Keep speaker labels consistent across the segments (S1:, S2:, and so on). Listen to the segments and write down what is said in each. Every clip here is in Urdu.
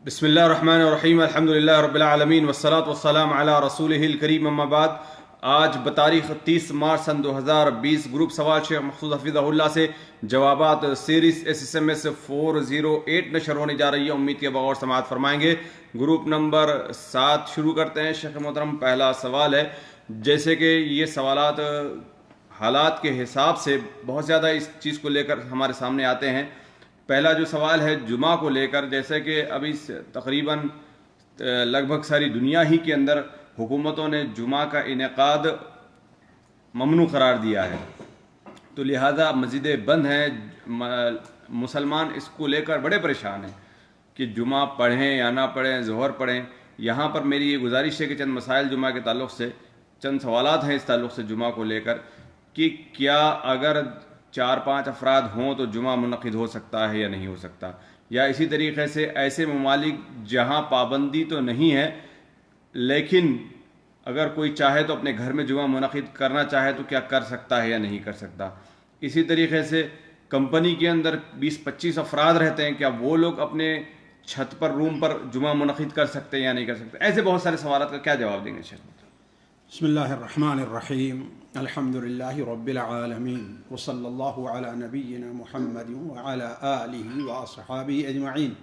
S1: بسم اللہ الرحمن الرحیم الحمد للہ رب العالمین والصلاة والسلام علی رسولہ الکریم اما بعد۔ آج بتاریخ 30 مارچ سن 2020 گروپ سوال شیخ محفوظ حفظہ اللہ سے جوابات سیریز SSMS 408 نشر ہونے جا رہی ہے، امید کے بغور سماعت فرمائیں گے۔ گروپ نمبر 7 شروع کرتے ہیں۔ شیخ محترم، پہلا سوال ہے، جیسے کہ یہ سوالات حالات کے حساب سے بہت زیادہ اس چیز کو لے کر ہمارے سامنے آتے ہیں۔ پہلا جو سوال ہے جمعہ کو لے کر، جیسے کہ ابھی تقریباً لگ بھگ ساری دنیا ہی کے اندر حکومتوں نے جمعہ کا انعقاد ممنوع قرار دیا ہے، تو لہذا مسجدیں بند ہیں۔ مسلمان اس کو لے کر بڑے پریشان ہیں کہ جمعہ پڑھیں یا نہ پڑھیں، ظہر پڑھیں۔ یہاں پر میری یہ گزارش ہے کہ چند مسائل جمعہ کے تعلق سے، چند سوالات ہیں اس تعلق سے جمعہ کو لے کر، کہ کیا اگر 4-5 افراد ہوں تو جمعہ منعقد ہو سکتا ہے یا نہیں ہو سکتا، یا اسی طریقے سے ایسے ممالک جہاں پابندی تو نہیں ہے لیکن اگر کوئی چاہے تو اپنے گھر میں جمعہ منعقد کرنا چاہے تو کیا کر سکتا ہے یا نہیں کر سکتا۔ اسی طریقے سے کمپنی کے اندر 20-25 افراد رہتے ہیں، کیا وہ لوگ اپنے چھت پر، روم پر جمعہ منعقد کر سکتے ہیں یا نہیں کر سکتے۔ ایسے بہت سارے سوالات کا کیا جواب دیں گے شیخ؟
S2: بسم اللہ الرحمن الرحیم، الحمد للہ رب العالمین، وصلی اللہ علی نبینا محمد وعلی آلہ واصحابہ اجمعین۔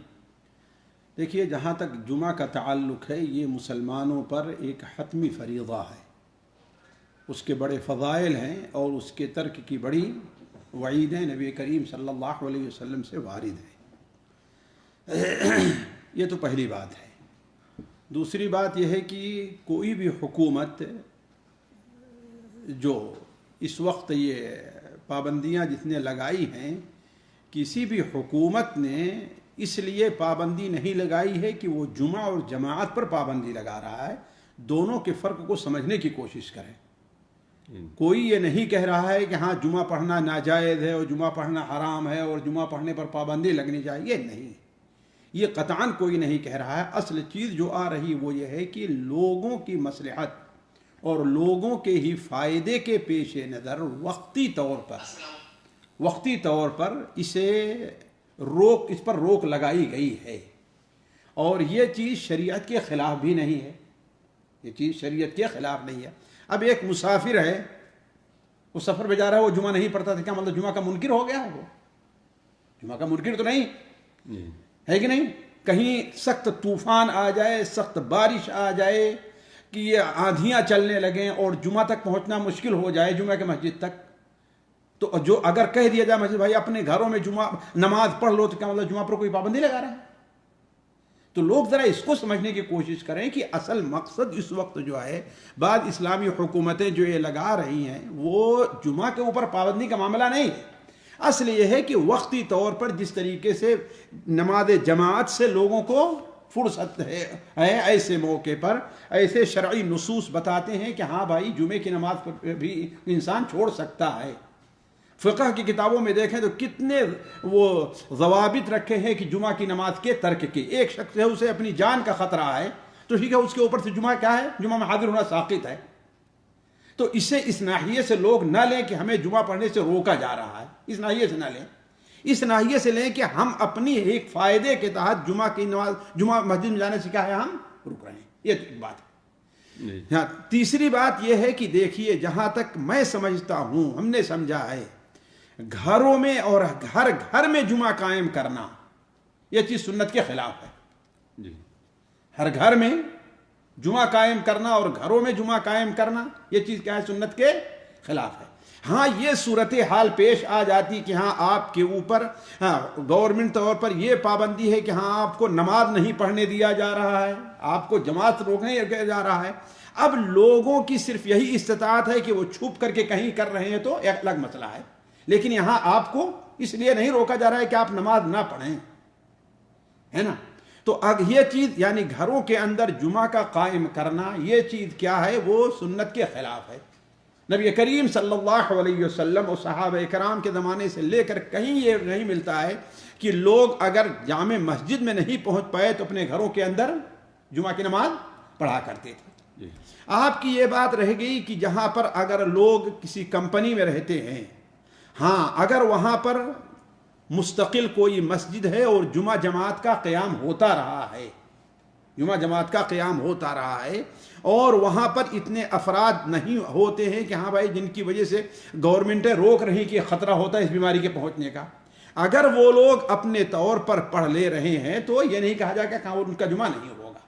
S2: دیکھیے، جہاں تک جمعہ کا تعلق ہے، یہ مسلمانوں پر ایک حتمی فریضہ ہے، اس کے بڑے فضائل ہیں اور اس کے ترک کی بڑی وعیدیں نبی کریم صلی اللہ علیہ وسلم سے وارد ہیں۔ یہ تو پہلی بات ہے۔ دوسری بات یہ ہے کہ کوئی بھی حکومت جو اس وقت یہ پابندیاں جس نے لگائی ہیں، کسی بھی حکومت نے اس لیے پابندی نہیں لگائی ہے کہ وہ جمعہ اور جماعت پر پابندی لگا رہا ہے۔ دونوں کے فرق کو سمجھنے کی کوشش کریں۔ کوئی یہ نہیں کہہ رہا ہے کہ ہاں جمعہ پڑھنا ناجائز ہے اور جمعہ پڑھنا حرام ہے اور جمعہ پڑھنے پر پابندی لگنی چاہیے، نہیں، یہ قطعاً کوئی نہیں کہہ رہا ہے۔ اصل چیز جو آ رہی وہ یہ ہے کہ لوگوں کی مصلحت اور لوگوں کے ہی فائدے کے پیش نظر وقتی طور پر اس پر روک لگائی گئی ہے، اور یہ چیز شریعت کے خلاف بھی نہیں ہے، یہ چیز شریعت کے خلاف نہیں ہے۔ اب ایک مسافر ہے، وہ سفر پہ جا رہا ہے، وہ جمعہ نہیں پڑھتا تھا، کیا مطلب جمعہ کا منکر ہو گیا؟ وہ جمعہ کا منکر تو نہیں ہے کہ نہیں؟ کہیں سخت طوفان آ جائے، سخت بارش آ جائے، کہ یہ آندھیاں چلنے لگیں اور جمعہ تک پہنچنا مشکل ہو جائے، جمعہ کے مسجد تک، تو جو اگر کہہ دیا جائے مسجد بھائی اپنے گھروں میں جمعہ نماز پڑھ لو، تو کیا مطلب جمعہ پر کوئی پابندی لگا رہا ہے؟ تو لوگ ذرا اس کو سمجھنے کی کوشش کریں کہ اصل مقصد اس وقت جو ہے، بعض اسلامی حکومتیں جو یہ لگا رہی ہیں، وہ جمعہ کے اوپر پابندی کا معاملہ نہیں ہے۔ اصل یہ ہے کہ وقتی طور پر جس طریقے سے نماز جماعت سے لوگوں کو فرصت ہے، ایسے موقع پر ایسے شرعی نصوص بتاتے ہیں کہ ہاں بھائی جمعے کی نماز بھی انسان چھوڑ سکتا ہے۔ فقہ کی کتابوں میں دیکھیں تو کتنے وہ ضوابط رکھے ہیں کہ جمعہ کی نماز کے ترک کے۔ ایک شخص ہے، اسے اپنی جان کا خطرہ ہے، تو ٹھیک ہے، اس کے اوپر سے جمعہ کیا ہے؟ جمعہ میں حاضر ہونا ساقط ہے۔ تو اسے اس ناحیے سے لوگ نہ لیں کہ ہمیں جمعہ پڑھنے سے روکا جا رہا ہے، اس ناحیے سے نہ لیں، اس ناحیے سے لیں کہ ہم اپنی ایک فائدے کے تحت جمعہ کی نماز، جمعہ مسجد میں جانے سے کیا ہے، ہم رک رہے ہیں۔ یہ ایک بات ہے۔ ہاں، تیسری بات یہ ہے کہ دیکھیے، جہاں تک میں سمجھتا ہوں، ہم نے سمجھا ہے، گھروں میں اور ہر گھر میں جمعہ قائم کرنا یہ چیز سنت کے خلاف ہے۔ ہر گھر میں جمعہ قائم کرنا اور گھروں میں جمعہ قائم کرنا یہ چیز کیا ہے؟ سنت کے خلاف ہے۔ ہاں، یہ صورتحال پیش آ جاتی کہ ہاں آپ کے اوپر گورنمنٹ طور پر یہ پابندی ہے کہ ہاں آپ کو نماز نہیں پڑھنے دیا جا رہا ہے، آپ کو جماعت روکنے دیا جا رہا ہے۔ اب لوگوں کی صرف یہی استطاعت ہے کہ وہ چھپ کر کے کہیں کر رہے ہیں تو ایک الگ مسئلہ ہے، لیکن یہاں آپ کو اس لیے نہیں روکا جا رہا ہے کہ آپ نماز نہ پڑھیں، ہے نا؟ تو اب یہ چیز یعنی گھروں کے اندر جمعہ کا قائم کرنا یہ چیز کیا ہے؟ وہ سنت کے خلاف ہے۔ نبی کریم صلی اللہ علیہ وسلم اور صحابہ کرام کے زمانے سے لے کر کہیں یہ نہیں ملتا ہے کہ لوگ اگر جامع مسجد میں نہیں پہنچ پائے تو اپنے گھروں کے اندر جمعہ کی نماز پڑھا کرتے تھے۔ آپ کی یہ بات رہ گئی کہ جہاں پر اگر لوگ کسی کمپنی میں رہتے ہیں، ہاں اگر وہاں پر مستقل کوئی مسجد ہے اور جمعہ جماعت کا قیام ہوتا رہا ہے، جمعہ جماعت کا قیام ہوتا رہا ہے، اور وہاں پر اتنے افراد نہیں ہوتے ہیں کہ ہاں بھائی جن کی وجہ سے گورنمنٹیں روک رہی کہ خطرہ ہوتا ہے اس بیماری کے پہنچنے کا، اگر وہ لوگ اپنے طور پر پڑھ لے رہے ہیں تو یہ نہیں کہا جائے کہ ان کا جمعہ نہیں ہوگا،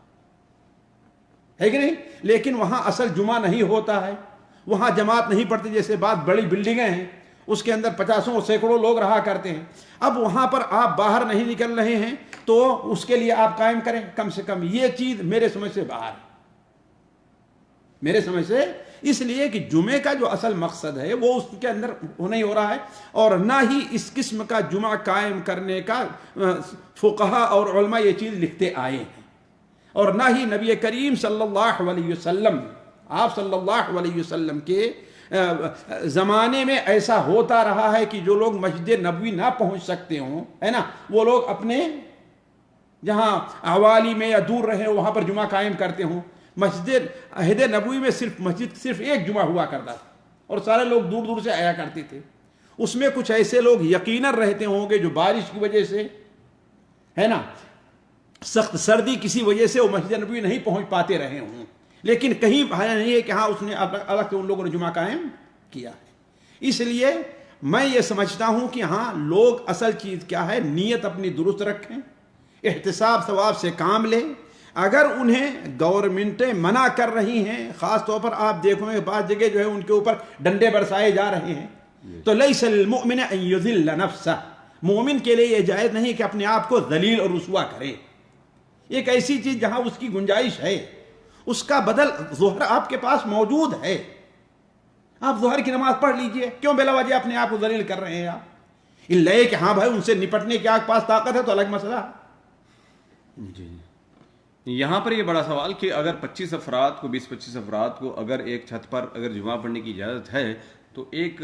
S2: ہے کہ نہیں؟ لیکن وہاں اصل جمعہ نہیں ہوتا ہے، وہاں جماعت نہیں پڑھتی، جیسے بات بڑی بلڈنگیں ہیں اس کے اندر 50 اور سینکڑوں لوگ رہا کرتے ہیں، اب وہاں پر آپ باہر نہیں نکل رہے ہیں تو اس کے لیے آپ قائم کریں، کم سے کم یہ چیز میرے سمجھ سے باہر ہے، میرے سمجھ سے، اس لیے کہ جمعے کا جو اصل مقصد ہے وہ اس کے اندر نہیں ہو رہا ہے، اور نہ ہی اس قسم کا جمعہ قائم کرنے کا فقہا اور علماء یہ چیز لکھتے آئے ہیں، اور نہ ہی نبی کریم صلی اللہ علیہ وسلم، آپ صلی اللہ علیہ وسلم کے زمانے میں ایسا ہوتا رہا ہے کہ جو لوگ مسجد نبوی نہ پہنچ سکتے ہوں، ہے نا، وہ لوگ اپنے جہاں حوالی میں یا دور رہے وہاں پر جمعہ قائم کرتے ہوں۔ مسجد عہد نبوی میں صرف ایک جمعہ ہوا کرتا تھا اور سارے لوگ دور دور سے آیا کرتے تھے، اس میں کچھ ایسے لوگ یقیناً رہتے ہوں گے جو بارش کی وجہ سے، ہے نا، سخت سردی کسی وجہ سے وہ مسجد نبوی نہیں پہنچ پاتے رہے ہوں، لیکن کہیں نہیں ہے کہ ہاں اس نے الگ سے ان لوگوں نے جمعہ قائم کیا ہے۔ اس لیے میں یہ سمجھتا ہوں کہ ہاں لوگ اصل چیز کیا ہے، نیت اپنی درست رکھیں، احتساب ثواب سے کام لیں۔ اگر انہیں گورنمنٹیں منع کر رہی ہیں، خاص طور پر آپ دیکھو گے بعض جگہ جو ہے ان کے اوپر ڈنڈے برسائے جا رہے ہیں، تو لیس للمؤمن ان یذل نفسہ، مومن کے لیے یہ جائز نہیں کہ اپنے آپ کو ذلیل اور رسوا کرے۔ ایک ایسی چیز جہاں اس کی گنجائش ہے، اس کا بدل ظہر آپ کے پاس موجود ہے، آپ ظہر کی نماز پڑھ لیجئے، کیوں بلا وجہ اپنے آپ کو ذلیل کر رہے ہیں آپ؟ اللہ کہ ہاں بھائی ان سے نپٹنے کی آپ پاس طاقت ہے تو الگ مسئلہ۔
S1: جی، یہاں پر یہ بڑا سوال کہ اگر 25 افراد کو 20-25 افراد کو اگر ایک چھت پر اگر جمعہ پڑھنے کی اجازت ہے تو ایک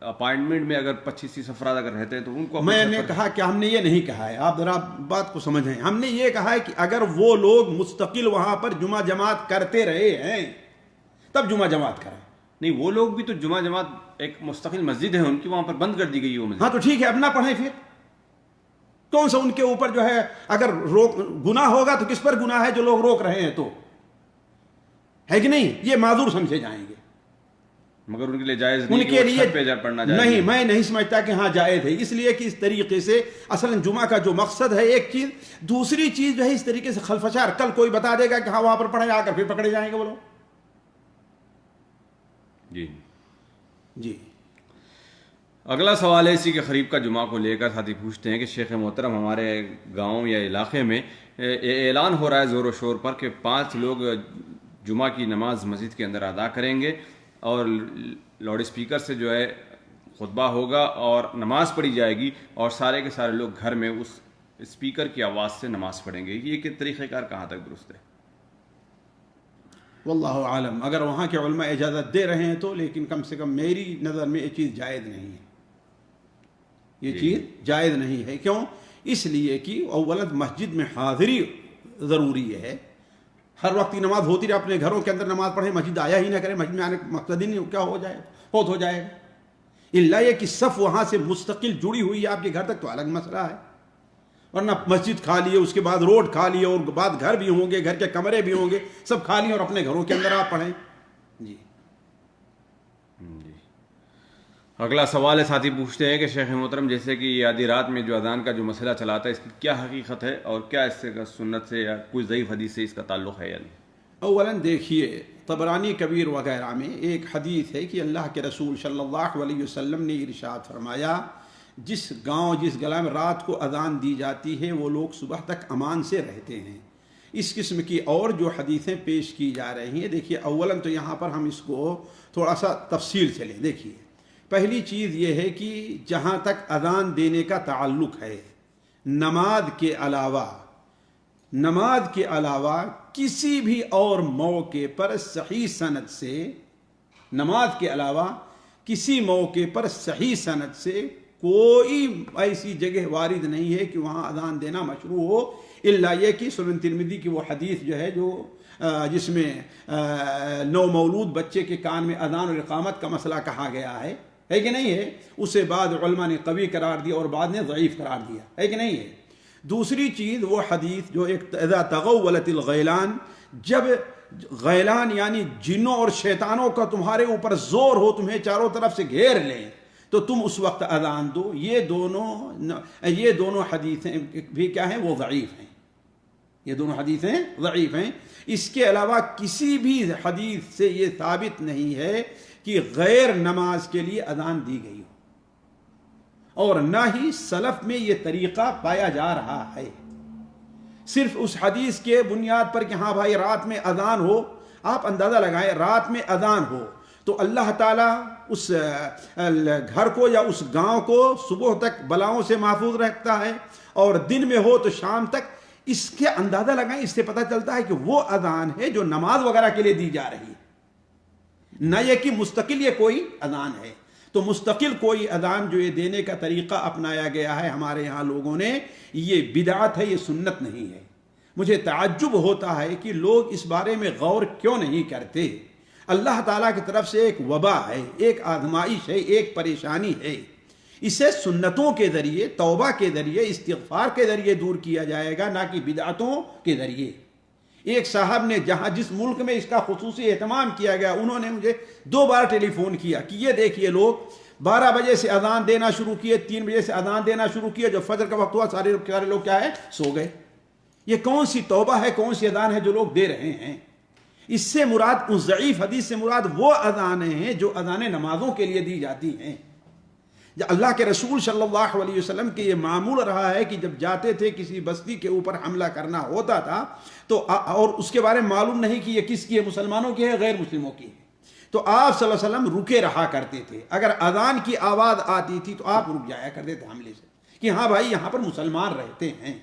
S1: اپارٹمنٹ میں اگر 25-30 افراد اگر رہتے ہیں تو ان کو،
S2: میں نے کہا کہ ہم نے یہ نہیں کہا ہے، آپ ذرا بات کو سمجھیں، ہم نے یہ کہا ہے کہ اگر وہ لوگ مستقل وہاں پر جمعہ جماعت کرتے رہے ہیں تب جمعہ جماعت کریں۔
S1: نہیں، وہ لوگ بھی تو جمعہ جماعت ایک مستقل مسجد ہے ان کی، وہاں پر بند کر دی گئی وہ مسجد۔
S2: ہاں تو ٹھیک ہے، اب نہ پڑھیں پھر، کون سا ان کے اوپر جو ہے اگر گناہ ہوگا تو کس پر گناہ ہے جو لوگ روک رہے ہیں، تو ہے کہ نہیں، یہ معذور سمجھے جائیں گے،
S1: مگر ان کے لیے جائز
S2: ان
S1: نہیں
S2: کے لیے
S1: چھت پہ جا پڑھنا جائز
S2: نہیں، میں نہیں سمجھتا کہ ہاں جائز ہے، اس لیے کہ اس طریقے سے اصلا جمعہ کا جو مقصد ہے ایک چیز، دوسری چیز جو ہے اس طریقے سے خلفشار، کل کوئی بتا دے گا کہ ہاں وہاں پر پڑھیں، آ کر پھر پکڑے جائیں گے وہ لوگ۔
S1: جی
S2: جی،
S1: اگلا سوال ہے اسی کے قریب کا جمعہ کو لے کر ساتھی پوچھتے ہیں کہ شیخ محترم، ہمارے گاؤں یا علاقے میں اعلان ہو رہا ہے زور و شور پر کہ 5 لوگ جمعہ کی نماز مسجد کے اندر ادا کریں گے اور لاؤڈ اسپیکر سے جو ہے خطبہ ہوگا اور نماز پڑھی جائے گی اور سارے کے سارے لوگ گھر میں اس اسپیکر کی آواز سے نماز پڑھیں گے، یہ کہ طریقہ کار کہاں تک درست ہے؟
S2: واللہ عالم، اگر وہاں کے علماء اجازت دے رہے ہیں تو، لیکن کم سے کم میری نظر میں یہ چیز جائز نہیں ہے، یہ چیز جائز نہیں ہے۔ کیوں؟ اس لیے کہ اولا مسجد میں حاضری ضروری ہے، ہر وقت کی نماز ہوتی رہے، اپنے گھروں کے اندر نماز پڑھیں، مسجد آیا ہی نہ کریں، مسجد میں آنے کا مقصد ہی نہیں، کیا ہو جائے ہو جائے گا، الا یہ کہ صف وہاں سے مستقل جڑی ہوئی ہے آپ کے گھر تک تو الگ مسئلہ ہے، ورنہ مسجد کھا لیے، اس کے بعد روڈ کھا لیے، اور بعد گھر بھی ہوں گے، گھر کے کمرے بھی ہوں گے، سب کھا لیے اور اپنے گھروں کے اندر آپ پڑھیں۔ جی،
S1: اگلا سوال ہے، ساتھی پوچھتے ہیں کہ شیخ محترم، جیسے کہ یہ آدھی رات میں جو اذان کا جو مسئلہ چلاتا ہے، اس کی کیا حقیقت ہے اور کیا اس سے سنت سے یا کوئی ضعیف حدیث سے اس کا تعلق ہے یا نہیں؟
S2: اولا دیکھیے، طبرانی کبیر وغیرہ میں ایک حدیث ہے کہ اللہ کے رسول صلی اللہ علیہ وسلم نے ارشاد فرمایا، جس گاؤں جس گلا میں رات کو اذان دی جاتی ہے وہ لوگ صبح تک امان سے رہتے ہیں۔ اس قسم کی اور جو حدیثیں پیش کی جا رہی ہیں، دیکھیے اولا تو یہاں پر ہم اس کو تھوڑا سا تفصیل سے لیں۔ دیکھیے، پہلی چیز یہ ہے کہ جہاں تک اذان دینے کا تعلق ہے، نماز کے علاوہ کسی بھی اور موقع پر صحیح سند سے، نماز کے علاوہ کسی موقع پر صحیح سند سے کوئی ایسی جگہ وارد نہیں ہے کہ وہاں اذان دینا مشروع ہو، الا یہ کہ سنن ترمذی کی وہ حدیث جو ہے جو جس میں نو مولود بچے کے کان میں اذان اور اقامت کا مسئلہ کہا گیا ہے، ہے کہ نہیں ہے؟ اسے بعد علماء نے قوی قرار دیا اور بعد نے ضعیف قرار دیا، ہے کہ نہیں ہے؟ دوسری چیز وہ حدیث جو ایک اذا تغولت الغیلان، جب غیلان یعنی جنوں اور شیطانوں کا تمہارے اوپر زور ہو، تمہیں چاروں طرف سے گھیر لیں، تو تم اس وقت اذان دو. یہ دونوں حدیثیں بھی کیا ہیں؟ وہ ضعیف ہیں. یہ دونوں حدیثیں ضعیف ہیں. اس کے علاوہ کسی بھی حدیث سے یہ ثابت نہیں ہے کہ غیر نماز کے لیے اذان دی گئی ہو، اور نہ ہی سلف میں یہ طریقہ پایا جا رہا ہے. صرف اس حدیث کے بنیاد پر کہ ہاں بھائی رات میں اذان ہو، آپ اندازہ لگائیں رات میں اذان ہو تو اللہ تعالیٰ اس گھر کو یا اس گاؤں کو صبح تک بلاؤں سے محفوظ رکھتا ہے، اور دن میں ہو تو شام تک. اس کے اندازہ لگائیں، اس سے پتہ چلتا ہے کہ وہ اذان ہے جو نماز وغیرہ کے لیے دی جا رہی ہے، نہ یہ کہ مستقل یہ کوئی اذان ہے. تو مستقل کوئی اذان جو یہ دینے کا طریقہ اپنایا گیا ہے ہمارے یہاں لوگوں نے، یہ بدعت ہے، یہ سنت نہیں ہے. مجھے تعجب ہوتا ہے کہ لوگ اس بارے میں غور کیوں نہیں کرتے. اللہ تعالیٰ کی طرف سے ایک وبا ہے، ایک آزمائش ہے، ایک پریشانی ہے. اسے سنتوں کے ذریعے، توبہ کے ذریعے، استغفار کے ذریعے دور کیا جائے گا، نہ کہ بدعتوں کے ذریعے. ایک صاحب نے جس ملک میں اس کا خصوصی اہتمام کیا گیا، انہوں نے مجھے 2 بار ٹیلی فون کیا کہ یہ دیکھیے لوگ 12 بجے سے اذان دینا شروع کیے، 3 بجے سے اذان دینا شروع کیے، جو فجر کا وقت ہوا سارے لوگ کیا ہے؟ سو گئے. یہ کون سی توبہ ہے، کون سی اذان ہے جو لوگ دے رہے ہیں؟ اس سے مراد، اس ضعیف حدیث سے مراد وہ اذانیں ہیں جو اذانیں نمازوں کے لیے دی جاتی ہیں. اللہ کے رسول صلی اللہ علیہ وسلم کے یہ معمول رہا ہے کہ جب جاتے تھے کسی بستی کے اوپر حملہ کرنا ہوتا تھا تو اور اس کے بارے میں معلوم نہیں کہ یہ کس کی ہے، مسلمانوں کی ہے غیر مسلموں کی ہے، تو آپ صلی اللہ علیہ وسلم رکے رہا کرتے تھے. اگر اذان کی آواز آتی تھی تو آپ رک جایا کرتے تھے حملے سے، کہ ہاں بھائی یہاں پر مسلمان رہتے ہیں.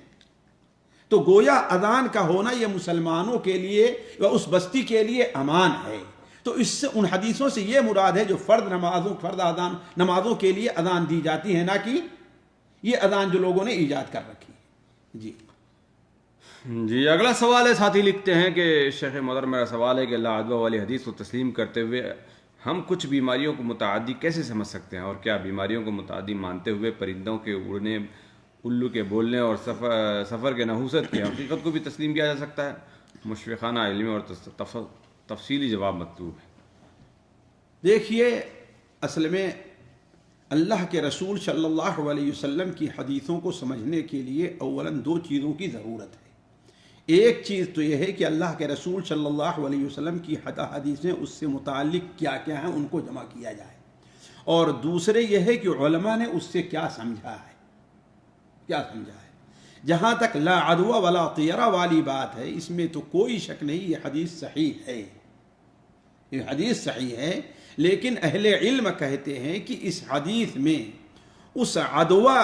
S2: تو گویا اذان کا ہونا یہ مسلمانوں کے لیے یا اس بستی کے لیے امان ہے. تو اس سے ان حدیثوں سے یہ مراد ہے جو فرض اذان نمازوں کے لیے اذان دی جاتی ہے، نہ کہ یہ اذان جو لوگوں نے ایجاد کر رکھی ہے.
S1: جی اگلا سوال ہے، ساتھی لکھتے ہیں کہ شیخ محترم میرا سوال ہے کہ اللہ عدوہ والی حدیث کو تسلیم کرتے ہوئے ہم کچھ بیماریوں کو متعدی کیسے سمجھ سکتے ہیں، اور کیا بیماریوں کو متعدی مانتے ہوئے پرندوں کے اڑنے، الو کے بولنے اور سفر کے نحوست کی حقیقت کو بھی تسلیم کیا جا سکتا ہے؟ مشفقانہ علمی اور تفصیلی جواب مطلوب ہے.
S2: دیکھیے، اصل میں اللہ کے رسول صلی اللہ علیہ وسلم کی حدیثوں کو سمجھنے کے لیے اولاً 2 چیزوں کی ضرورت ہے. ایک چیز تو یہ ہے کہ اللہ کے رسول صلی اللہ علیہ وسلم کی حدیثیں اس سے متعلق کیا کیا ہیں ان کو جمع کیا جائے، اور دوسرے یہ ہے کہ علماء نے اس سے کیا سمجھا ہے. جہاں تک لا عدوہ ولا طیرہ والی بات ہے، اس میں تو کوئی شک نہیں، یہ حدیث صحیح ہے، یہ حدیث صحیح ہے. لیکن اہل علم کہتے ہیں کہ اس حدیث میں اس عدوہ،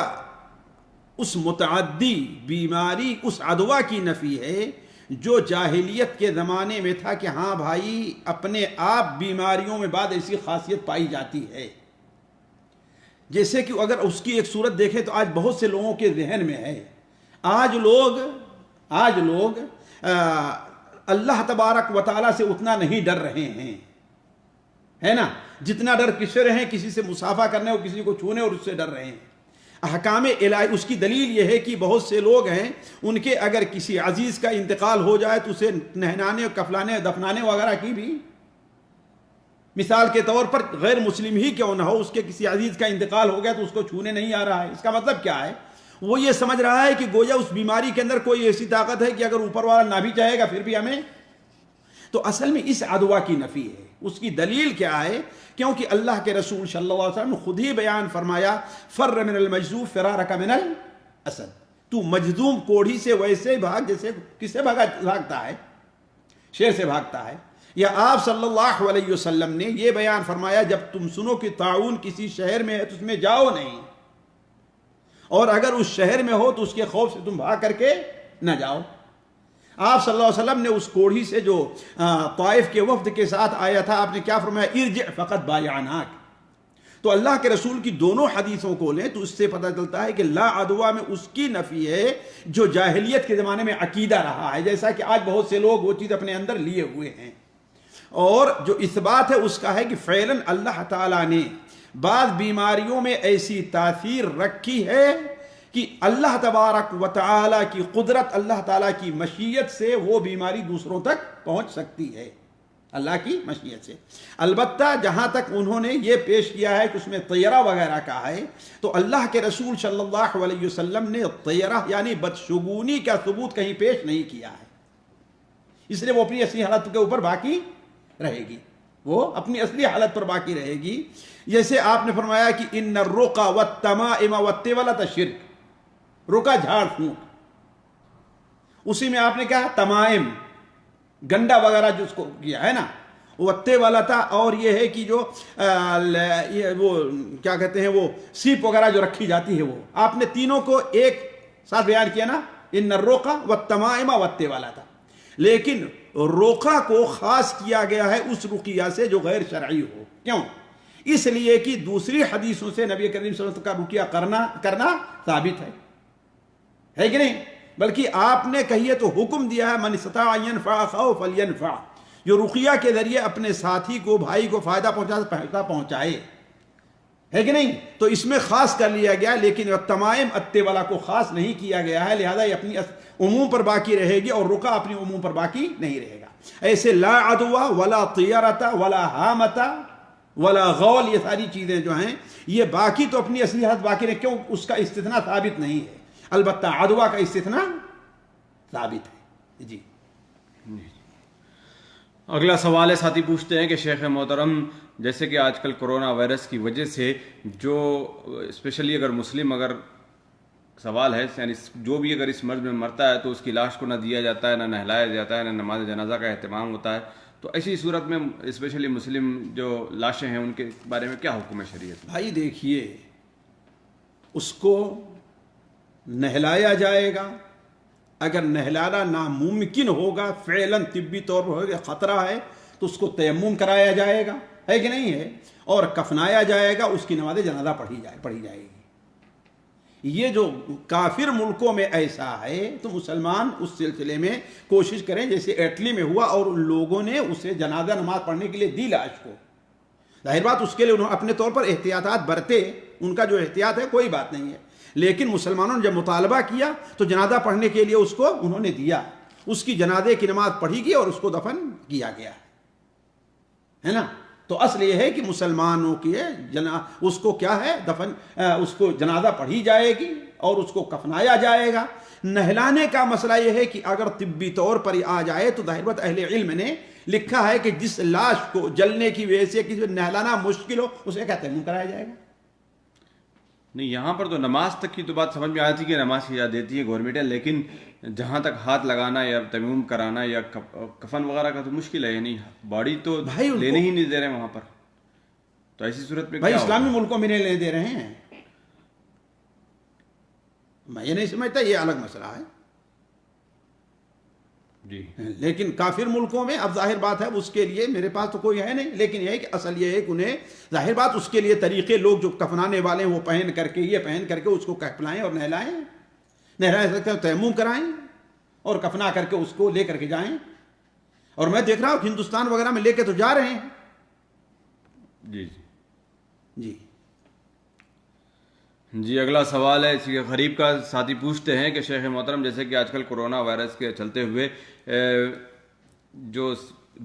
S2: اس متعدی بیماری، اس عدوہ کی نفی ہے جو جاہلیت کے زمانے میں تھا کہ ہاں بھائی اپنے آپ بیماریوں میں بعد ایسی خاصیت پائی جاتی ہے. جیسے کہ اگر اس کی ایک صورت دیکھیں تو آج بہت سے لوگوں کے ذہن میں ہے، آج لوگ اللہ تبارک و تعالیٰ سے اتنا نہیں ڈر رہے ہیں، ہے نا، جتنا ڈر کس سے رہے ہیں؟ کسی سے مصافحہ کرنے اور کسی کو چھونے اور اس سے ڈر رہے ہیں. احکام الہی، اس کی دلیل یہ ہے کہ بہت سے لوگ ہیں ان کے اگر کسی عزیز کا انتقال ہو جائے تو اسے نہلانے، کفلانے، دفنانے وغیرہ کی بھی، مثال کے طور پر غیر مسلم ہی کیوں نہ ہو، اس کے کسی عزیز کا انتقال ہو گیا تو اس کو چھونے نہیں آ رہا ہے. اس کا مطلب کیا ہے؟ وہ یہ سمجھ رہا ہے کہ گویا اس بیماری کے اندر کوئی ایسی طاقت ہے کہ اگر اوپر والا نہ بھی چاہے گا پھر بھی ہمیں. تو اصل میں اس عدوہ کی نفی ہے. اس کی دلیل کیا ہے؟ کیونکہ اللہ کے رسول صلی اللہ علیہ وسلم نے خود ہی بیان فرمایا، فر من المجذوم فرارک من الاسد، تو مجذوم کوڑھی سے ویسے بھاگ جیسے کس سے بھاگتا ہے؟ شیر سے بھاگتا ہے. یا آپ صلی اللہ علیہ وسلم نے یہ بیان فرمایا، جب تم سنو کہ طاعون کسی شہر میں ہے تو اس میں جاؤ نہیں، اور اگر اس شہر میں ہو تو اس کے خوف سے تم بھاگ کر کے نہ جاؤ. آپ صلی اللہ علیہ وسلم نے اس کوڑھی سے جو طائف کے وفد کے ساتھ آیا تھا، آپ نے کیا فرمایا؟ ارجع فقط بایعناک. تو اللہ کے رسول کی دونوں حدیثوں کو لیں تو اس سے پتہ چلتا ہے کہ لا عدوہ میں اس کی نفی ہے جو جاہلیت کے زمانے میں عقیدہ رہا ہے، جیسا کہ آج بہت سے لوگ وہ چیز اپنے اندر لیے ہوئے ہیں. اور جو اثبات ہے اس کا ہے کہ فعلاً اللہ تعالیٰ نے بعض بیماریوں میں ایسی تاثیر رکھی ہے کہ اللہ تبارک و تعالی کی قدرت، اللہ تعالیٰ کی مشیت سے وہ بیماری دوسروں تک پہنچ سکتی ہے، اللہ کی مشیت سے۔ البتہ جہاں تک انہوں نے یہ پیش کیا ہے کہ اس میں طیرہ وغیرہ کا ہے، تو اللہ کے رسول صلی اللہ علیہ وسلم نے طیرہ یعنی بدشگونی کا ثبوت کہیں پیش نہیں کیا ہے، اس لیے وہ اپنی اصلی حالت کے اوپر باقی رہے گی، وہ اپنی اصلی حالت پر باقی رہے گی۔ جیسے آپ نے فرمایا کہ ان الرقى والتمائم والطولة شرک، رقا جھاڑ پھونک، اسی میں آپ نے کہا تمائم گنڈا وغیرہ جو اس کو کیا ہے نا، والطولة، اور یہ ہے کہ جو وہ کیا کہتے ہیں وہ سیپ وغیرہ جو رکھی جاتی ہے، وہ آپ نے تینوں کو ایک ساتھ بیان کیا نا، ان الرقى والتمائم والطولة، لیکن روقہ کو خاص کیا گیا ہے اس رقیہ سے جو غیر شرعی ہو۔ کیوں؟ اس لیے کہ دوسری حدیثوں سے نبی کریم صلی اللہ علیہ وسلم کا رقیہ کرنا ثابت ہے کہ نہیں؟ بلکہ آپ نے کہیے تو حکم دیا ہے من استطاع ان ينفع اخاه فلينفع، جو رقیہ کے ذریعے اپنے ساتھی کو، بھائی کو فائدہ پہنچائے، ہے کہ نہیں؟ تو اس میں خاص کر لیا گیا، لیکن تمائم الطولة کو خاص نہیں کیا گیا ہے، لہذا یہ اپنی عموم پر باقی رہے گی اور رقیہ اپنی عموم پر باقی نہیں رہے گا۔ ایسے لا عدوہ ولا طیرۃ ولا حامۃ ولا غول، یہ ساری چیزیں جو ہیں یہ باقی تو اپنی اصلی حالت باقی رہے، کیوں؟ اس کا استثناء ثابت نہیں ہے، البتہ عدوہ کا استثناء ثابت ہے۔ جی
S1: اگلا سوال ہے، ساتھی پوچھتے ہیں کہ شیخ محترم، جیسے کہ آج کل کرونا وائرس کی وجہ سے جو اسپیشلی اگر مسلم اگر سوال ہے یعنی جو بھی اگر اس مرض میں مرتا ہے تو اس کی لاش کو نہ دیا جاتا ہے، نہ نہلایا جاتا ہے، نہ نماز جنازہ کا اہتمام ہوتا ہے، تو ایسی صورت میں اسپیشلی مسلم جو لاشیں ہیں ان کے بارے میں کیا حکم ہے شریعت میں؟
S2: بھائی دیکھیے، اس کو نہلایا جائے گا، اگر نہلانا ناممکن ہوگا، فعلاً طبی طور پر خطرہ ہے، تو اس کو تیمم کرایا جائے گا، ہے کہ نہیں ہے، اور کفنایا جائے گا، اس کی نماز جنازہ پڑھی جائے گی۔ یہ جو کافر ملکوں میں ایسا ہے تو مسلمان اس سلسلے میں کوشش کریں، جیسے اٹلی میں ہوا اور ان لوگوں نے اسے جنازہ نماز پڑھنے کے لیے دی لاش کو، ظاہر بات اس کے لیے انہوں اپنے طور پر احتیاطات برتے، ان کا جو احتیاط ہے کوئی بات نہیں ہے، لیکن مسلمانوں نے جب مطالبہ کیا تو جنازہ پڑھنے کے لیے اس کو انہوں نے دیا، اس کی جنازے کی نماز پڑھی گئی اور اس کو دفن کیا گیا ہے نا۔ تو اصل یہ ہے کہ مسلمانوں کی اس کو کیا ہے دفن، اس کو جنازہ پڑھی جائے گی اور اس کو کفنایا جائے گا۔ نہلانے کا مسئلہ یہ ہے کہ اگر طبی طور پر آ جائے تو ظاہر بات اہل علم نے لکھا ہے کہ جس لاش کو جلنے کی وجہ سے کسی نہلانا مشکل ہو اسے کیا تیمم کرایا جائے گا۔
S1: نہیں، یہاں پر تو نماز تک کی تو بات سمجھ میں آتی کہ نماز کی اجازت دیتی ہے گورنمنٹ، لیکن جہاں تک ہاتھ لگانا یا تیمم کرانا یا کفن وغیرہ کا تو مشکل ہے، یعنی باڈی تو لینے ہی نہیں دے رہے وہاں پر، تو ایسی صورت میں
S2: بھائی اسلامی ملکوں میں نہیں لینے دے رہے ہیں، میں یہ نہیں سمجھتا، یہ الگ مسئلہ ہے
S1: جی،
S2: لیکن کافر ملکوں میں اب ظاہر بات ہے اس کے لیے میرے پاس تو کوئی ہے نہیں، لیکن یہ ہے کہ اصل یہ ہے کہ انہیں ظاہر بات اس کے لیے طریقے لوگ جو کفنانے والے ہیں وہ پہن کر کے یہ پہن کر کے اس کو کفنائیں اور نہلائیں سکتے ہیں، تیمم کرائیں اور کفنا کر کے اس کو لے کر کے جائیں، اور میں دیکھ رہا ہوں ہندوستان وغیرہ میں لے کے تو جا رہے ہیں۔
S1: جی
S2: جی
S1: جی اگلا سوال ہے اسی غریب کا، ساتھی پوچھتے ہیں کہ شیخ محترم، جیسے کہ آج کل کرونا وائرس کے چلتے ہوئے جو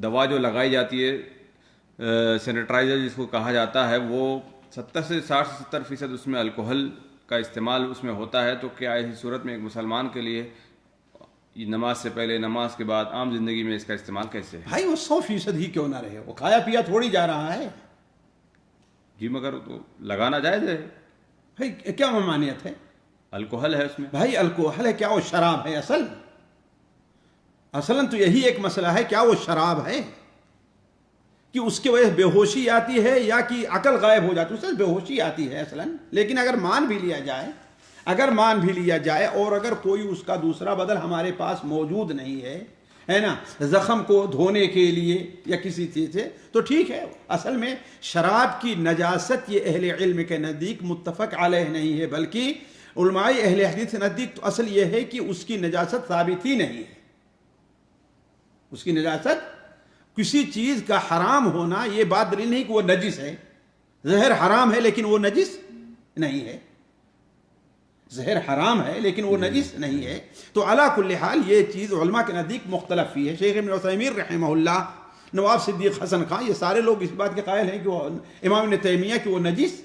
S1: دوا جو لگائی جاتی ہے سینیٹائزر جس کو کہا جاتا ہے، وہ 70 سے 60-70% اس میں الکوہل کا استعمال اس میں ہوتا ہے، تو کیا ایسی صورت میں ایک مسلمان کے لیے نماز سے پہلے، نماز کے بعد، عام زندگی میں اس کا استعمال کیسے ہے؟
S2: بھائی وہ 100% ہی کیوں نہ رہے، وہ کھایا پیا تھوڑی جا رہا ہے۔
S1: جی مگر تو لگانا جائز ہے،
S2: بھائی کیا ممانعت ہے؟
S1: الکوہل ہے اس میں۔
S2: بھائی الکوہل ہے، کیا وہ شراب ہے؟ اصلاً تو یہی ایک مسئلہ ہے، کیا وہ شراب ہے کہ اس کی وجہ سے بے ہوشی آتی ہے یا کہ عقل غائب ہو جاتی ہے؟ اس سے بے ہوشی آتی ہے اصلاً، لیکن اگر مان بھی لیا جائے اور اگر کوئی اس کا دوسرا بدل ہمارے پاس موجود نہیں ہے نا، زخم کو دھونے کے لیے یا کسی چیز سے، تو ٹھیک ہے۔ اصل میں شراب کی نجاست یہ اہل علم کے نزدیک متفق علیہ نہیں ہے، بلکہ علماء اہل حدیث کے نزدیک تو اصل یہ ہے کہ اس کی نجاست ثابت ہی نہیں ہے۔ اس کی نجاست، کسی چیز کا حرام ہونا یہ بات دلیل نہیں کہ وہ نجس ہے، زہر حرام ہے لیکن وہ نجس نہیں ہے، زہر حرام ہے لیکن وہ نجس نہیں ہے۔ تو علی کل حال یہ چیز علماء کے نزدیک مختلف ہی ہے۔ شیخ ابن عثیمین رحمہ اللہ، نواب صدیق حسن خان، یہ سارے لوگ اس بات کے قائل ہیں کہ وہ امام ابن تیمیہ کہ وہ نجس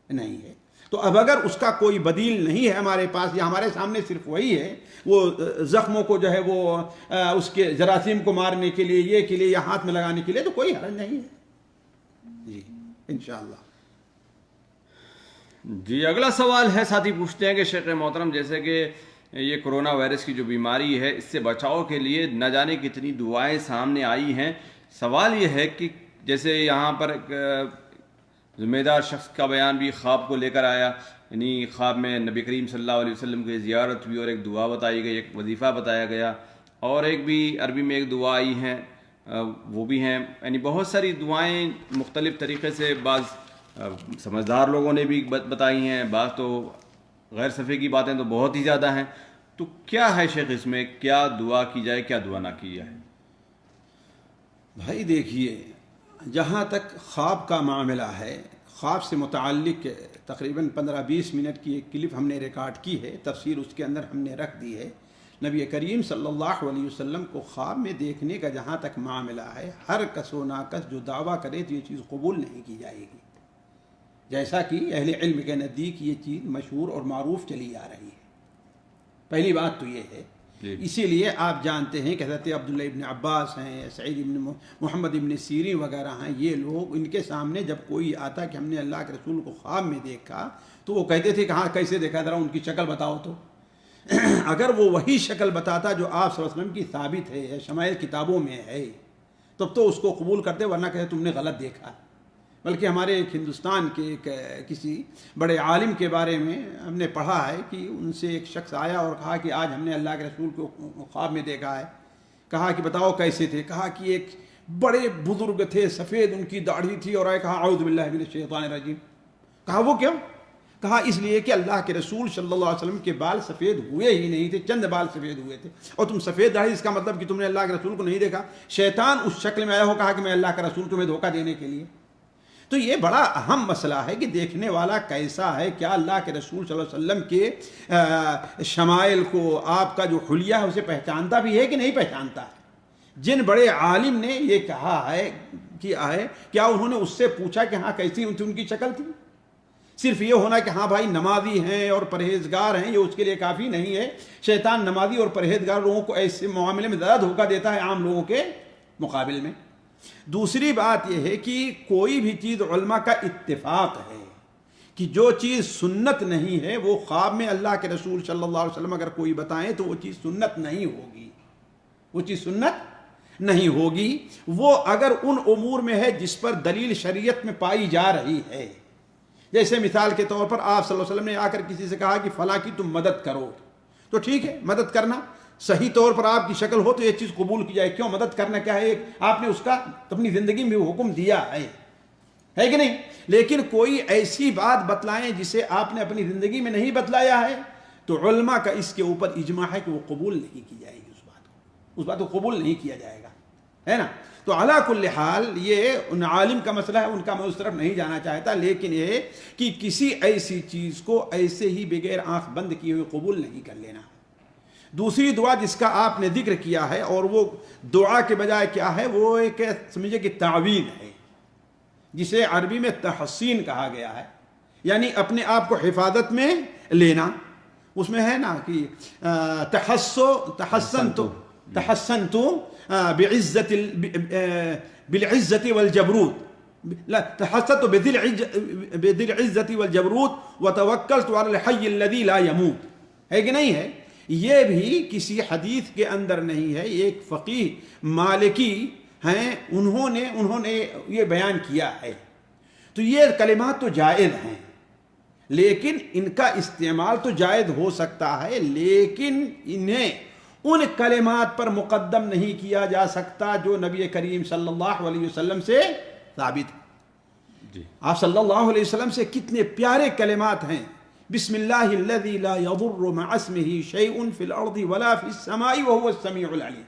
S2: نہیں ہے۔ تو اب اگر اس کا کوئی بدیل نہیں ہے ہمارے پاس، یا ہمارے سامنے صرف وہی ہے، وہ زخموں کو جو ہے وہ اس کے جراثیم کو مارنے کے لیے، یہ کے لیے، یا ہاتھ میں لگانے کے لیے، تو کوئی حرج نہیں ہے جی انشاءاللہ۔
S1: جی اگلا سوال ہے، ساتھی پوچھتے ہیں کہ شیخ محترم جیسے کہ یہ کرونا وائرس کی جو بیماری ہے، اس سے بچاؤ کے لیے نہ جانے کتنی دعائیں سامنے آئی ہیں۔ سوال یہ ہے کہ جیسے یہاں پر ایک ذمہ دار شخص کا بیان بھی خواب کو لے کر آیا، یعنی خواب میں نبی کریم صلی اللہ علیہ وسلم کی زیارت ہوئی اور ایک دعا بتائی گئی، ایک وظیفہ بتایا گیا، اور ایک بھی عربی میں ایک دعا آئی ہیں، وہ بھی ہیں، یعنی بہت ساری دعائیں مختلف طریقے سے، بعض سمجھدار لوگوں نے بھی بتائی ہیں، بعض تو غیر صفحے کی باتیں تو بہت ہی زیادہ ہیں۔ تو کیا ہے شیخ اس میں، کیا دعا کی جائے، کیا دعا نہ کی جائے؟
S2: بھائی دیکھیے، جہاں تک خواب کا معاملہ ہے، خواب سے متعلق تقریباً 15-20 منٹ کی ایک کلپ ہم نے ریکارڈ کی ہے، تفسیر اس کے اندر ہم نے رکھ دی ہے۔ نبی کریم صلی اللہ علیہ وسلم کو خواب میں دیکھنے کا جہاں تک معاملہ ہے، ہر کس و ناکس جو دعویٰ کرے تو یہ چیز قبول نہیں کی جائے گی، جیسا کہ اہل علم کے نزدیک یہ چیز مشہور اور معروف چلی آ رہی ہے۔ پہلی بات تو یہ ہے، اسی لیے آپ جانتے ہیں کہ حضرت عبداللہ ابن عباس ہیں، سعید ابن محمد ابن سیرین وغیرہ ہیں، یہ لوگ، ان کے سامنے جب کوئی آتا کہ ہم نے اللہ کے رسول کو خواب میں دیکھا، تو وہ کہتے تھے کہ ہاں کیسے دیکھا، ذرا ان کی شکل بتاؤ تو۔ اگر وہ وہی شکل بتاتا جو آپ صلی اللہ علیہ وسلم کی ثابت ہے، شمائل کتابوں میں ہے، تب تو اس کو قبول کرتے، ورنہ کہتے تم نے غلط دیکھا۔ بلکہ ہمارے ایک ہندوستان کے ایک کسی بڑے عالم کے بارے میں ہم نے پڑھا ہے کہ ان سے ایک شخص آیا اور کہا کہ آج ہم نے اللہ کے رسول کو خواب میں دیکھا ہے۔ کہا کہ بتاؤ کیسے تھے؟ کہا کہ ایک بڑے بزرگ تھے، سفید ان کی داڑھی تھی، اور آئے کہا اعوذ باللہ من الشیطان الرجیم۔ کہا وہ کیوں؟ کہا اس لیے کہ اللہ کے رسول صلی اللہ علیہ وسلم کے بال سفید ہوئے ہی نہیں تھے، چند بال سفید ہوئے تھے، اور تم سفید داڑھی، اس کا مطلب کہ تم نے اللہ کے رسول کو نہیں دیکھا۔ شیطان اس شکل میں آیا ہو، کہا کہ میں اللہ کا رسول تمہیں دھوکہ دینے کے لیے۔ تو یہ بڑا اہم مسئلہ ہے کہ دیکھنے والا کیسا ہے، کیا اللہ کے رسول صلی اللہ علیہ وسلم کے شمائل کو، آپ کا جو حلیہ ہے اسے پہچانتا بھی ہے کہ نہیں پہچانتا ہے۔ جن بڑے عالم نے یہ کہا ہے کیا انہوں نے اس سے پوچھا کہ ہاں کیسی ان کی شکل تھی؟ صرف یہ ہونا کہ ہاں بھائی نمازی ہیں اور پرہیزگار ہیں، یہ اس کے لیے کافی نہیں ہے۔ شیطان نمازی اور پرہیزگار لوگوں کو ایسے معاملے میں زیادہ دھوکہ دیتا ہے عام لوگوں کے مقابل میں۔ دوسری بات یہ ہے کہ کوئی بھی چیز علماء کا اتفاق ہے کہ جو چیز سنت نہیں ہے، وہ خواب میں اللہ کے رسول صلی اللہ علیہ وسلم اگر کوئی بتائیں تو وہ چیز سنت نہیں ہوگی، وہ چیز سنت نہیں ہوگی۔ وہ اگر ان امور میں ہے جس پر دلیل شریعت میں پائی جا رہی ہے، جیسے مثال کے طور پر آپ صلی اللہ علیہ وسلم نے آ کر کسی سے کہا کہ فلاں کی تم مدد کرو، تو ٹھیک ہے، مدد کرنا صحیح طور پر آپ کی شکل ہو تو یہ چیز قبول کی جائے۔ کیوں؟ مدد کرنا کیا ہے، ایک آپ نے اس کا اپنی زندگی میں حکم دیا ہے کہ نہیں؟ لیکن کوئی ایسی بات بتلائیں جسے آپ نے اپنی زندگی میں نہیں بتلایا ہے، تو علماء کا اس کے اوپر اجماع ہے کہ وہ قبول نہیں کی جائے گی، اس بات کو قبول نہیں کیا جائے گا، ہے نا؟ تو علی کل حال یہ ان عالم کا مسئلہ ہے، ان کا میں اس طرف نہیں جانا چاہتا، لیکن یہ کہ کسی ایسی چیز کو ایسے ہی بغیر آنکھ بند کیے ہوئے قبول نہیں کر لینا۔ دوسری دعا جس کا آپ نے ذکر کیا ہے، اور وہ دعا کے بجائے کیا ہے، وہ ایک سمجھے کہ تعویذ ہے، جسے عربی میں تحصین کہا گیا ہے، یعنی اپنے آپ کو حفاظت میں لینا۔ اس میں ہے نا کہ تحسنت بالعزت والجبروت، لا تحسنت بذی العزت والجبروت وتوکلت علی الحی الذی لا یموت، ہے کہ نہیں ہے؟ یہ بھی کسی حدیث کے اندر نہیں ہے، ایک فقیہ مالکی ہیں، انہوں نے یہ بیان کیا ہے۔ تو یہ کلمات تو جائز ہیں، لیکن ان کا استعمال تو جائز ہو سکتا ہے، لیکن انہیں ان کلمات پر مقدم نہیں کیا جا سکتا جو نبی کریم صلی اللہ علیہ وسلم سے ثابت ہے۔ آپ صلی اللہ علیہ وسلم سے کتنے پیارے کلمات ہیں، بسم اللہ الذی لا یضر مع اسمہ شیء فی الارض ولا فی السماء وهو السمیع العلیم۔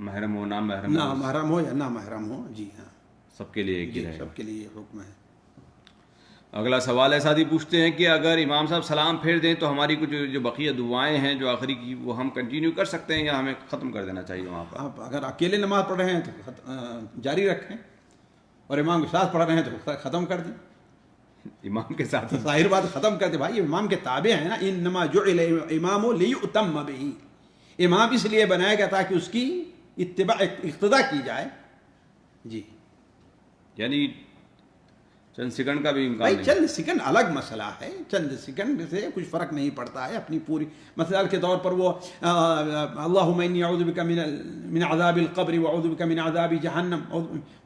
S1: محرم ہو نہ محرم
S2: نہ
S1: ہو
S2: محرم ہو یا نہ محرم ہو، جی ہاں،
S1: سب کے لیے ایک ہی
S2: جی
S1: رہے گا۔
S2: سب کے لیے یہ حکم ہے۔
S1: اگلا سوال ہے ساتھی پوچھتے ہیں کہ اگر امام صاحب سلام پھیر دیں تو ہماری کچھ جو بقیہ دعائیں ہیں جو آخری کی وہ ہم کنٹینیو کر سکتے ہیں یا ہمیں ختم کر دینا چاہیے وہاں پر؟
S2: آپ اگر اکیلے نماز پڑھ رہے ہیں تو جاری رکھیں، اور امام کے ساتھ پڑھ رہے ہیں تو ختم کر دیں،
S1: امام کے ساتھ ہی؟
S2: ظاہر بات ختم کر دیں بھائی، امام کے تابع ہیں نا، انما جعل امام لیؤتم بہ، امام اس لیے بنایا گیا تاکہ اس کی اتباع اقتداء کی جائے، جی۔
S1: یعنی چند سیکنڈ کا بھی امکان
S2: بھائی
S1: نہیں؟
S2: چند سیکنڈ الگ مسئلہ ہے، چند سیکنڈ سے کچھ فرق نہیں پڑتا ہے، اپنی پوری مثال کے طور پر وہ اللہم انی اعوذ بک من عذاب القبر واعوذ بک من عذاب جہنم،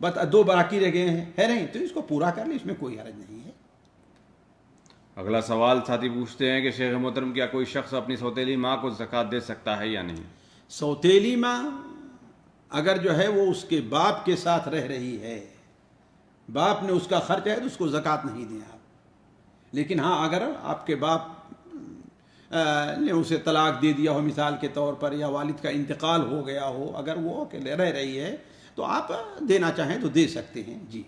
S2: بس دو باقی رہ گئے ہیں، ہے نہیں، تو اس کو پورا کر لیں، اس میں کوئی حرج نہیں ہے۔
S1: اگلا سوال ساتھی پوچھتے ہیں کہ شیخ محترم کیا کوئی شخص اپنی سوتیلی ماں کو زکوٰۃ دے سکتا ہے یا نہیں؟
S2: سوتیلی ماں اگر جو ہے وہ اس کے باپ کے ساتھ رہ رہی ہے، باپ نے اس کا خرچ ہے تو اس کو زکوٰۃ نہیں دیں آپ، لیکن ہاں اگر آپ کے باپ نے اسے طلاق دے دیا ہو مثال کے طور پر، یا والد کا انتقال ہو گیا ہو، اگر وہ اکیلے رہ رہی ہے تو آپ دینا چاہیں تو دے سکتے ہیں، جی۔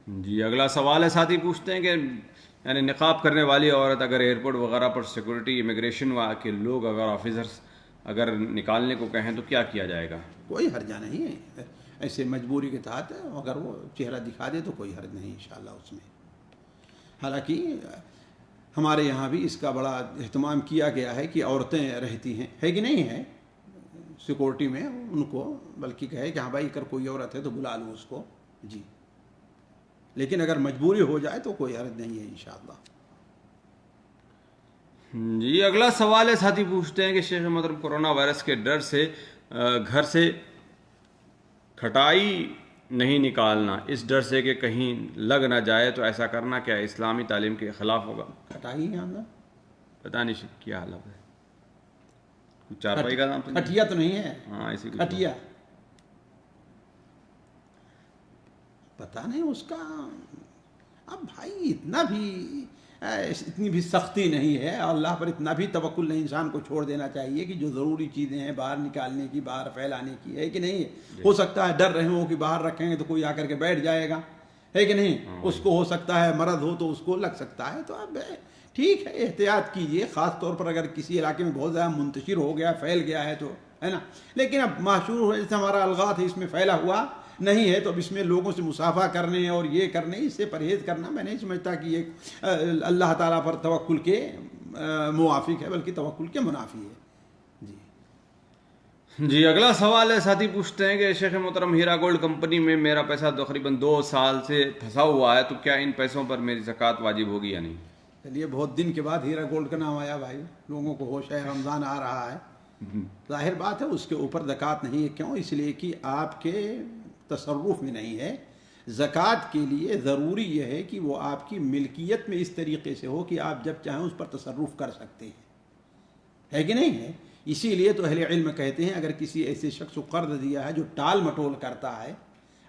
S1: جی اگلا سوال ہے ساتھی پوچھتے ہیں کہ یعنی نقاب کرنے والی عورت اگر ایئرپورٹ وغیرہ پر سیکورٹی امیگریشن کے لوگ اگر آفیسرز اگر نکالنے کو کہیں تو کیا کیا جائے گا؟
S2: کوئی حرجہ نہیں ہے، ایسے مجبوری کے تحت اگر وہ چہرہ دکھا دے تو کوئی حرج نہیں انشاءاللہ اس میں۔ حالانکہ ہمارے یہاں بھی اس کا بڑا اہتمام کیا گیا ہے کہ عورتیں رہتی ہیں، ہے کہ نہیں ہے سیکورٹی میں، ان کو بلکہ کہے کہ ہاں بھائی اگر کوئی عورت ہے تو بلا لو اس کو، جی۔ لیکن اگر مجبوری ہو جائے تو کوئی حرج نہیں ہے انشاءاللہ۔
S1: جی اگلا سوال ہے ساتھی پوچھتے ہیں کہ شیخ محترم کرونا وائرس کے ڈر سے گھر سے کھٹائی نہیں نکالنا، اس ڈر سے کہ کہیں لگ نہ جائے، تو ایسا کرنا کیا اسلامی تعلیم کے خلاف ہوگا؟
S2: کھٹائی ہے اندر،
S1: پتہ نہیں کیا حالت ہے، چارپائی کا نام تو نہیں؟
S2: کھٹیا تو نہیں ہے،
S1: ہاں اسی کو
S2: کھٹیا پتہ نہیں اس کا، اب بھائی اتنی بھی سختی نہیں ہے، اللہ پر اتنا بھی توکل نہیں، انسان کو چھوڑ دینا چاہیے کہ جو ضروری چیزیں ہیں باہر نکالنے کی، باہر پھیلانے کی، ہے کہ نہیں؟ ہو سکتا ہے ڈر رہے ہوں کہ باہر رکھیں گے تو کوئی آ کر کے بیٹھ جائے گا، ہے کہ نہیں؟ اس کو ہو سکتا ہے مرض ہو تو اس کو لگ سکتا ہے، تو اب ٹھیک ہے احتیاط کیجئے، خاص طور پر اگر کسی علاقے میں بہت زیادہ منتشر ہو گیا، پھیل گیا ہے تو، ہے نا؟ لیکن اب معشور جیسے ہمارا الغات ہے اس میں پھیلا ہوا نہیں ہے، تو اب اس میں لوگوں سے مسافہ کرنے اور یہ کرنے، اس سے پرہیز کرنا میں نہیں سمجھتا کہ یہ اللہ تعالیٰ پر توکل کے موافق ہے، بلکہ توکل کے منافی ہے، جی۔
S1: جی اگلا سوال ہے ساتھی پوچھتے ہیں کہ شیخ محترم ہیرا گولڈ کمپنی میں میرا پیسہ تقریباً 2 سال سے پھنسا ہوا ہے، تو کیا ان پیسوں پر میری زکوٰۃ واجب ہوگی یا نہیں؟
S2: چلیے بہت دن کے بعد ہیرا گولڈ کا نام آیا بھائی، لوگوں کو ہوش ہے، رمضان آ رہا ہے، ظاہر بات ہے اس کے اوپر زکوٰۃ نہیں ہے، کیوں؟ اس لیے کہ آپ کے تصرف میں نہیں ہے۔ زکوٰۃ کے لیے ضروری یہ ہے کہ وہ آپ کی ملکیت میں اس طریقے سے ہو کہ آپ جب چاہیں اس پر تصرف کر سکتے ہیں، ہے کہ نہیں ہے؟ اسی لیے تو اہل علم کہتے ہیں اگر کسی ایسے شخص کو قرض دیا ہے جو ٹال مٹول کرتا ہے،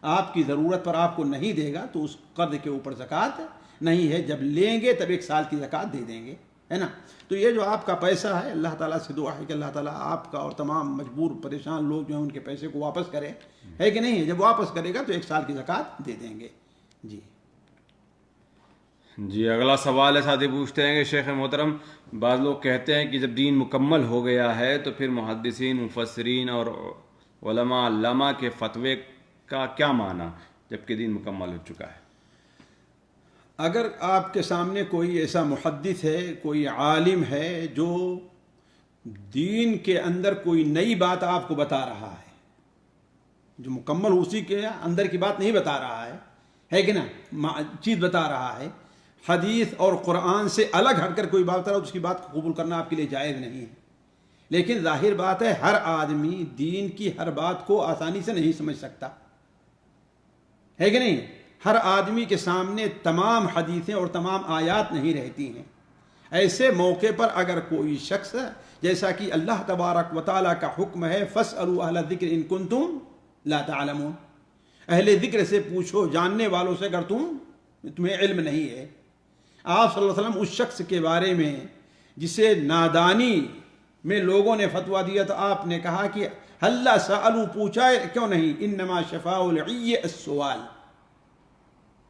S2: آپ کی ضرورت پر آپ کو نہیں دے گا، تو اس قرض کے اوپر زکوٰۃ نہیں ہے، جب لیں گے تب 1 سال کی زکوٰۃ دے دیں گے، ہے نا؟ تو یہ جو آپ کا پیسہ ہے، اللہ تعالیٰ سے دعا ہے کہ اللہ تعالیٰ آپ کا اور تمام مجبور پریشان لوگ جو ہیں ان کے پیسے کو واپس کرے، ہے کہ نہیں؟ جب واپس کرے گا تو 1 سال کی زکوٰۃ دے دیں گے، جی۔
S1: جی اگلا سوال ہے ساتھی پوچھتے ہیں کہ شیخ محترم بعض لوگ کہتے ہیں کہ جب دین مکمل ہو گیا ہے تو پھر محدثین، مفسرین اور علماء علامہ کے فتوے کا کیا معنی جبکہ دین مکمل ہو چکا ہے؟
S2: اگر آپ کے سامنے کوئی ایسا محدث ہے، کوئی عالم ہے جو دین کے اندر کوئی نئی بات آپ کو بتا رہا ہے، جو مکمل اسی کے اندر کی بات نہیں بتا رہا ہے کہ نا، چیز بتا رہا ہے، حدیث اور قرآن سے الگ ہٹ کر کوئی بات بتا رہا ہے، تو اس کی بات کو قبول کرنا آپ کے لیے جائز نہیں ہے۔ لیکن ظاہر بات ہے ہر آدمی دین کی ہر بات کو آسانی سے نہیں سمجھ سکتا، ہے کہ نہیں؟ ہر آدمی کے سامنے تمام حدیثیں اور تمام آیات نہیں رہتی ہیں۔ ایسے موقع پر اگر کوئی شخص، جیسا کہ اللہ تبارک و تعالیٰ کا حکم ہے فَاسْأَلُوا أَهْلَ الذِّكْرِ إِن كُنتُمْ لَا تَعْلَمُونَ، اہل ذکر سے پوچھو، جاننے والوں سے اگر تمہیں علم نہیں ہے۔ آپ صلی اللہ علیہ وسلم اس شخص کے بارے میں جسے نادانی میں لوگوں نے فتویٰ دیا تو آپ نے کہا کہ ہلا سألو پوچھا کیوں نہیں، انما شفاء العی السؤال،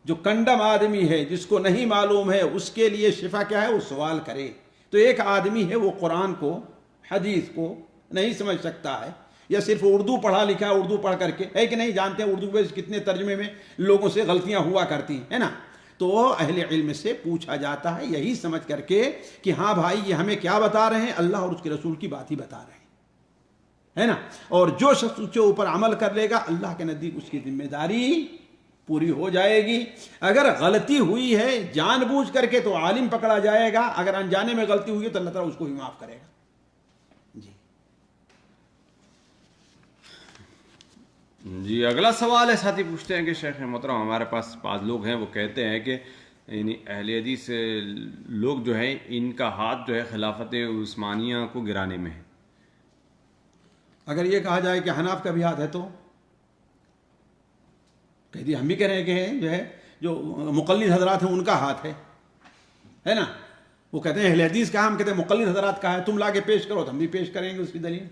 S2: جو کنڈم آدمی ہے جس کو نہیں معلوم ہے اس کے لیے شفا کیا ہے، وہ سوال کرے۔ تو ایک آدمی ہے وہ قرآن کو حدیث کو نہیں سمجھ سکتا ہے، یا صرف اردو پڑھا لکھا ہے، اردو پڑھ کر کے ہے کہ نہیں جانتے ہیں اردو میں کتنے ترجمے میں لوگوں سے غلطیاں ہوا کرتی ہیں نا، تو اہل علم سے پوچھا جاتا ہے یہی سمجھ کر کے کہ ہاں بھائی یہ ہمیں کیا بتا رہے ہیں، اللہ اور اس کے رسول کی بات ہی بتا رہے ہیں، ہے نا، اور جو شخص اس کے اوپر عمل کر لے گا اللہ کے نزدیک اس کی ذمہ داری پوری ہو جائے گی۔ اگر غلطی ہوئی ہے جان بوجھ کر کے تو عالم پکڑا جائے گا، اگر انجانے میں غلطی ہوئی ہے تو اللہ تعالیٰ اس کو ہی معاف کرے گا۔
S1: جی اگلا سوال ہے، ساتھی پوچھتے ہیں کہ شیخ محترم ہمارے پاس بعض لوگ ہیں وہ کہتے ہیں کہ یعنی اہل حدیث لوگ جو ہیں ان کا ہاتھ جو ہے خلافت عثمانیہ کو گرانے میں ہے۔
S2: اگر یہ کہا جائے کہ حناف کا بھی ہاتھ ہے تو کہہ دی، ہم بھی کہہ رہے ہیں کہ جو ہے جو مقلد حضرات ہیں ان کا ہاتھ ہے نا، وہ کہتے ہیں اہل حدیث کا، ہم کہتے ہیں مقلد حضرات کا ہے، تم لا کے پیش کرو تو ہم بھی پیش کریں گے اس کی دلیل۔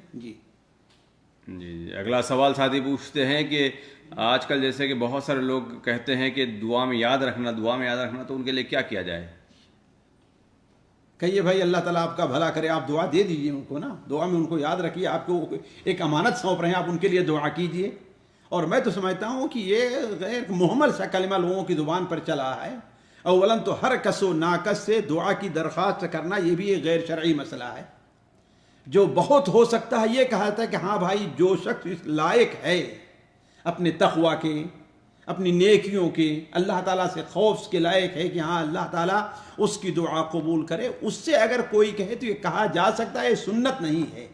S1: جی اگلا سوال ساتھی پوچھتے ہیں کہ آج کل جیسے کہ بہت سارے لوگ کہتے ہیں کہ دعا میں یاد رکھنا، دعا میں یاد رکھنا، تو ان کے لیے کیا کیا جائے؟
S2: کہیے بھائی اللہ تعالیٰ آپ کا بھلا کرے، آپ دعا دے دیجئے ان کو نا، دعا میں ان کو یاد رکھیے، آپ کو ایک امانت سونپ رہے ہیں، آپ ان کے لیے دعا کیجئے۔ اور میں تو سمجھتا ہوں کہ یہ غیر محمل سا کلمہ لوگوں کی زبان پر چلا ہے۔ اولاً تو ہر کس و ناکس سے دعا کی درخواست کرنا یہ بھی ایک غیر شرعی مسئلہ ہے۔ جو بہت ہو سکتا ہے یہ کہا جاتا ہے کہ ہاں بھائی جو شخص اس لائق ہے اپنے تقوی کے، اپنی نیکیوں کے، اللہ تعالیٰ سے خوف کے لائق ہے کہ ہاں اللہ تعالیٰ اس کی دعا قبول کرے، اس سے اگر کوئی کہے تو یہ کہا جا سکتا ہے، سنت نہیں ہے۔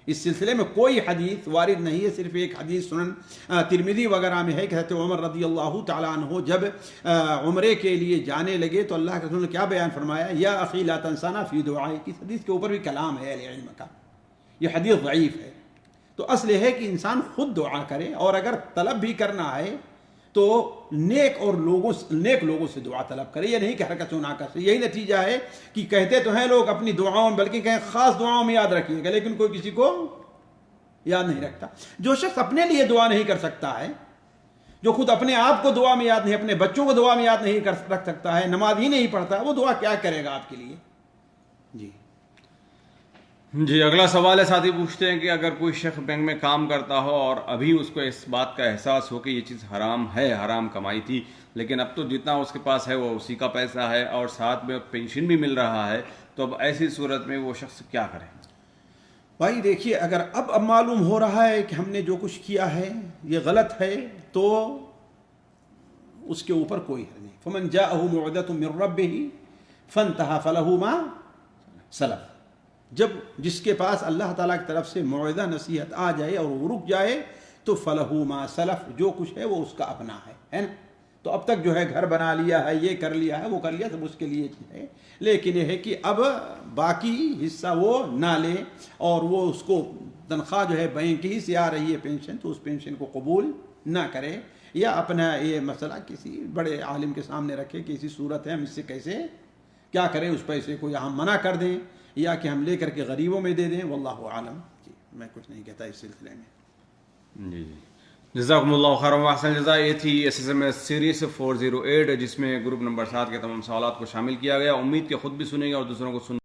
S2: اس سلسلے میں کوئی حدیث وارد نہیں ہے، صرف ایک حدیث سنن ترمذی وغیرہ میں ہے کہ حضرت عمر رضی اللہ تعالیٰ عنہ جب عمرے کے لیے جانے لگے تو اللہ کے رسول نے کیا بیان فرمایا، یا اخی لا تنسانا فی دعائی، کی حدیث کے اوپر بھی کلام ہے اہل علم کا، یہ حدیث ضعیف ہے۔ تو اصل یہ ہے کہ انسان خود دعا کرے، اور اگر طلب بھی کرنا ہے تو نیک لوگوں سے دعا طلب کرے، یہ نہیں کہ حرکت و ناکس سے۔ یہی نتیجہ ہے کہ کہتے تو ہیں لوگ اپنی دعاؤں میں، بلکہ کہیں خاص دعاؤں میں یاد رکھیے گا، لیکن کوئی کسی کو یاد نہیں رکھتا۔ جو شخص اپنے لیے دعا نہیں کر سکتا ہے، جو خود اپنے آپ کو دعا میں یاد نہیں، اپنے بچوں کو دعا میں یاد نہیں رکھ سکتا ہے، نماز ہی نہیں پڑھتا، وہ دعا کیا کرے گا آپ کے لیے؟
S1: جی اگلا سوال ہے، ساتھی پوچھتے ہیں کہ اگر کوئی شخص بینک میں کام کرتا ہو اور ابھی اس کو اس بات کا احساس ہو کہ یہ چیز حرام ہے، حرام کمائی تھی، لیکن اب تو جتنا اس کے پاس ہے وہ اسی کا پیسہ ہے اور ساتھ میں پینشن بھی مل رہا ہے، تو اب ایسی صورت میں وہ شخص کیا کرے؟
S2: بھائی دیکھیے، اگر اب معلوم ہو رہا ہے کہ ہم نے جو کچھ کیا ہے یہ غلط ہے تو اس کے اوپر کوئی حرج نہیں۔ فمن جاءہ موعظۃ من ربہ فانتہی فلہ ما سلف، جب جس کے پاس اللہ تعالیٰ کی طرف سے موعظہ نصیحت آ جائے اور وہ رک جائے تو فلہ ما سلف، جو کچھ ہے وہ اس کا اپنا ہے نا۔ تو اب تک جو ہے گھر بنا لیا ہے، یہ کر لیا ہے، وہ کر لیا، سب اس کے لیے ہے، لیکن یہ ہے کہ اب باقی حصہ وہ نہ لے، اور وہ اس کو تنخواہ جو ہے بینک ہی سے آ رہی ہے پینشن، تو اس پینشن کو قبول نہ کرے، یا اپنا یہ مسئلہ کسی بڑے عالم کے سامنے رکھے کہ ایسی صورت ہے، ہم اس سے کیسے کیا کریں، اس پیسے کو یا ہم منع کر دیں یا کہ ہم لے کر کے غریبوں میں دے دیں، واللہ عالم۔ جی میں کچھ نہیں کہتا اس سلسلے میں۔
S1: جی جزاکم اللہ خیر و احسن الجزاء۔ یہ تھی SSMS سیریز 408 جس میں گروپ نمبر 7 کے تمام سوالات کو شامل کیا گیا۔ امید کہ خود بھی سنیں گے اور دوسروں کو